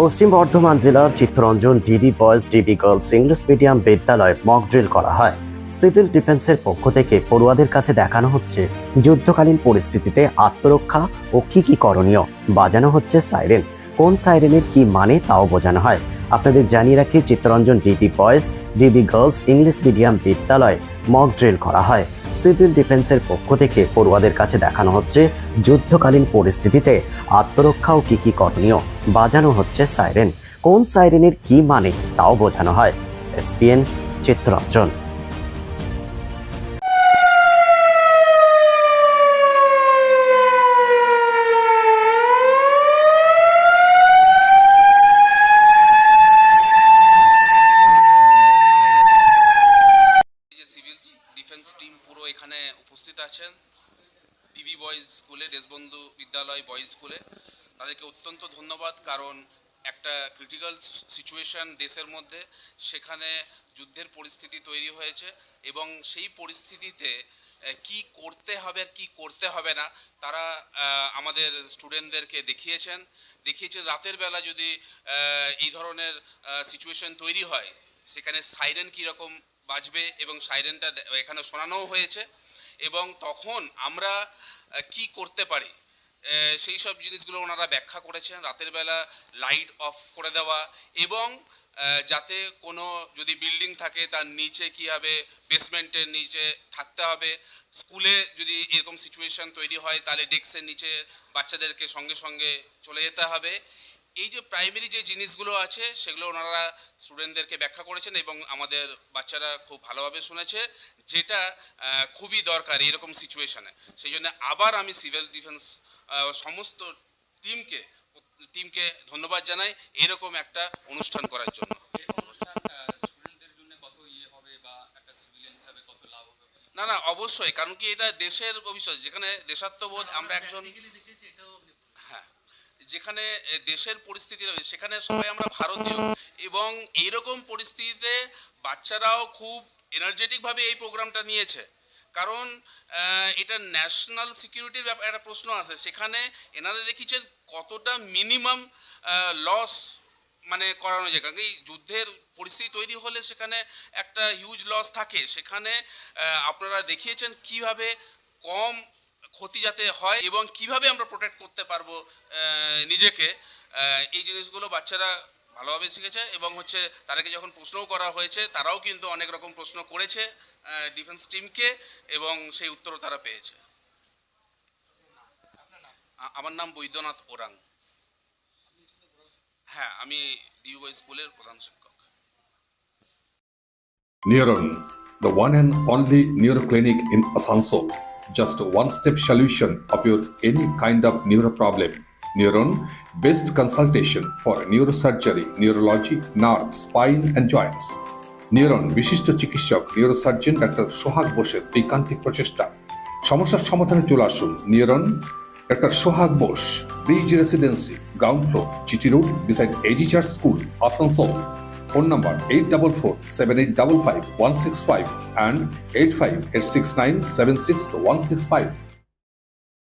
পশ্চিম বর্ধমান জেলার Chittaranjan DB boys DB girls English medium বিদ্যালয়ে mock drill করা হয়। সিভিল ডিফেন্সের পক্ষ থেকে পড়ুয়াদের কাছে দেখানো হচ্ছে যুদ্ধকালীন পরিস্থিতিতে আত্মরক্ষা ও কি করণীয়। বাজানো হচ্ছে সাইরেন। কোন সাইরেনের কি মানে তাও বোঝানো হয়। আপনাদের জানিয়ে রাখি, Chittaranjan DB boys DB girls English medium বিদ্যালয়ে মক ড্রিল করা হয়। সিভিল ডিফেন্সের পক্ষ থেকে পড়ুয়াদের কাছে দেখানো হচ্ছে যুদ্ধকালীন পরিস্থিতিতে আত্মরক্ষা ও কি করণীয়। বাজানো হচ্ছে সাইরেন। কোন সাইরেনের কি মানে তাও বোঝানো হয়। SPN Chittaranjan. Civil defence team পুরো এখানে উপস্থিত আছেন ডিবি বয়েজ স্কুলে, দেশবন্ধু বিদ্যালয় বয়েজ স্কুলে। তাদেরকে অত্যন্ত ধন্যবাদ, কারণ একটা ক্রিটিক্যাল সিচুয়েশন দেশের মধ্যে, সেখানে যুদ্ধের পরিস্থিতি তৈরি হয়েছে এবং সেই পরিস্থিতিতে কি করতে হবে আর কি করতে হবে না তারা আমাদের স্টুডেন্টদেরকে দেখিয়েছেন। রাতের বেলা যদি এই ধরনের সিচুয়েশন তৈরি হয়, সেখানে সাইরেন কীরকম বাজবে এবং সাইরেনটা এখানে শোনানোও হয়েছে এবং তখন আমরা কি করতে পারি সেই সব জিনিসগুলো ওনারা ব্যাখ্যা করেছেন। রাতের বেলা লাইট অফ করে দেওয়া এবং যাতে কোনো যদি বিল্ডিং থাকে তার নিচে কীভাবে বেসমেন্টের নিচে থাকতে হবে। স্কুলে যদি এরকম সিচুয়েশান তৈরি হয় তাহলে ডেস্কের নিচে বাচ্চাদেরকে সঙ্গে সঙ্গে চলে যেতে হবে। এই যে প্রাইমারি যে জিনিসগুলো আছে সেগুলো ওনারা স্টুডেন্টদেরকে ব্যাখ্যা করেছেন এবং আমাদের বাচ্চারা খুব ভালোভাবে শুনেছে, যেটা খুবই দরকার এরকম সিচুয়েশানে। সেই জন্য আবার আমি সিভিল ডিফেন্স সমস্ত টিমকে ধন্যবাদ জানাই এরকম একটা অনুষ্ঠান করার জন্য। না, অবশ্যই, কারণ কি এটা দেশের ভবিষ্যৎ, যেখানে দেশাত্মবোধ, আমরা একজন, হ্যাঁ, যেখানে দেশের পরিস্থিতি রয়েছে সেখানে সবাই আমরা ভারতীয় এবং এইরকম পরিস্থিতিতে বাচ্চারাও খুব এনার্জেটিকভাবে এই প্রোগ্রামটা নিয়েছে, কারণ এটা ন্যাশনাল সিকিউরিটির ব্যাপার একটা প্রশ্ন আছে। সেখানে এনারা দেখিয়েছেন কতটা মিনিমাম লস মানে করানো যায়, কারণ এই যুদ্ধের পরিস্থিতি তৈরি হলে সেখানে একটা হিউজ লস থাকে। সেখানে আপনারা দেখিয়েছেন কিভাবে কম ক্ষতি যাতে হয় এবং কিভাবে আমরা প্রোটেক্ট করতে পারবো নিজেকে। এই জিনিসগুলো বাচ্চারা ভালোভাবে শিখেছে এবং তাদেরকে যখন প্রশ্নও করা হয়েছে তারাও কিন্তু অনেক রকম প্রশ্ন করেছে ডিফেন্স টিমকে এবং সেই উত্তরও তারা পেয়েছে। আমার নাম বৈদ্যনাথ ওরাং। হ্যাঁ, আমি ডিউবই স্কুলের প্রধান শিক্ষক। Neuron, the one and only neuro clinic in Asansol. Just a one-step solution of your any kind of neuro problem. Neuron, best consultation for neurosurgery, neurology, nerve, spine and joints. Neuron, বিশিষ্ট চিকিৎসক neurosurgeon doctor সোহাগ বোসের ঐকান্তিক প্রচেষ্টা। সমস্যার সমাধানে চলে আসুন neuron doctor Sohag Bose, bridge residency, ground floor, চিটি road, beside AG church school, Asansol. Phone number 844-7855-165 and 85-869-76165.